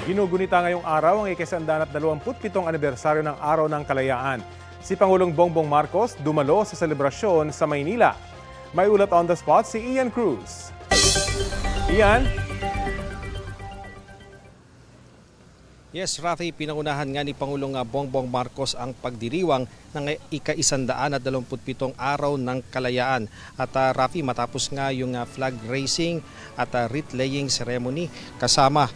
Ginugunita ngayong araw ang ika-127 anibersaryo ng Araw ng Kalayaan. Si Pangulong Bongbong Marcos dumalo sa selebrasyon sa Maynila. May ulat on the spot si Ian Cruz. Ian? Yes, Rafi, pinangunahan nga ni Pangulong Bongbong Marcos ang pagdiriwang ng ika-127 araw ng kalayaan. At Rafi, matapos nga yung flag raising at wreath laying ceremony, kasama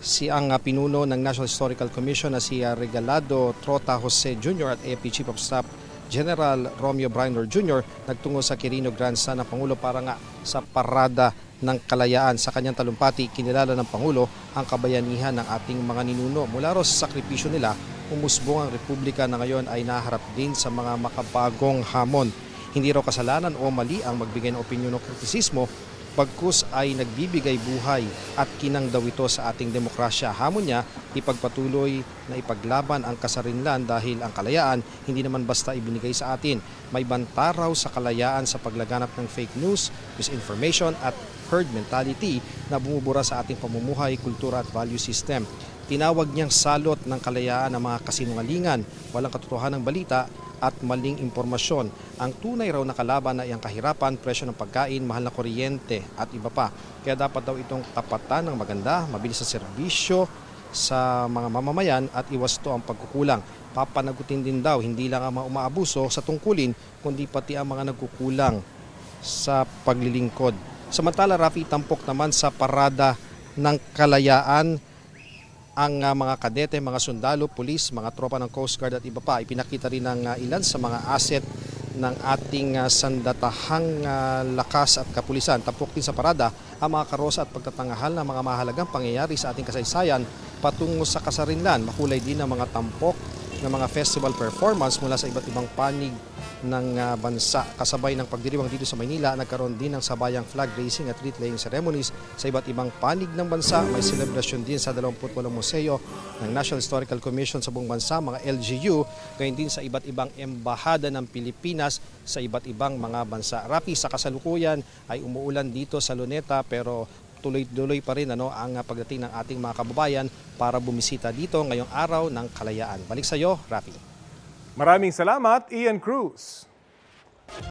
si ang pinuno ng National Historical Commission na si Regalado Trota Jose Jr. at AFP Chief of Staff General Romeo Bryner Jr. nagtungo sa Quirino Grandstand ng Pangulo para nga sa parada ng kalayaan. Sa kanyang talumpati, kinilala ng Pangulo ang kabayanihan ng ating mga ninuno. Mula ro sa sakripisyo nila, umusbong ang Republika na ngayon ay naharap din sa mga makabagong hamon. Hindi raw kasalanan o mali ang magbigay ng opinyon o kritisismo, bagkus ay nagbibigay buhay at kinang daw ito sa ating demokrasya. Hamon niya, ipagpatuloy na ipaglaban ang kasarinlan dahil ang kalayaan hindi naman basta ibinigay sa atin. May banta raw sa kalayaan sa paglaganap ng fake news, misinformation at herd mentality na bumubura sa ating pamumuhay, kultura at value system. Tinawag niyang salot ng kalayaan ang mga kasinungalingan, walang katotohanan ng balita at maling impormasyon. Ang tunay raw na kalaban ay ang kahirapan, presyo ng pagkain, mahal na kuryente at iba pa. Kaya dapat daw itong tapatan ng maganda, mabilis na serbisyo sa mga mamamayan at iwas to ang pagkukulang. Papanagutin din daw hindi lang ang mga umaabuso sa tungkulin kundi pati ang mga nagkukulang sa paglilingkod. Samantala, Rafi, tampok naman sa parada ng kalayaan ang mga kadete, mga sundalo, pulis, mga tropa ng Coast Guard at iba pa. Ipinakita rin ng ilan sa mga asset ng ating sandatahang lakas at kapulisan. Tampok din sa parada ang mga karosa at pagtatangahal ng mga mahalagang pangyayari sa ating kasaysayan patungo sa kasarinlan. Makulay din ang mga tampok ng mga festival performance mula sa iba't ibang panig ng bansa. Kasabay ng pagdiriwang dito sa Maynila, nagkaroon din ng sabayang flag raising at wreath laying ceremonies sa iba't ibang panig ng bansa. May selebrasyon din sa 28 museo ng National Historical Commission sa buong bansa, mga LGU, gayon din sa iba't ibang embahada ng Pilipinas sa iba't ibang mga bansa. Rapi, sa kasalukuyan ay umuulan dito sa Luneta pero tuloy-tuloy pa rin ang pagdating ng ating mga kababayan para bumisita dito ngayong araw ng kalayaan. Balik sa iyo, Rafi. Maraming salamat, Ian Cruz.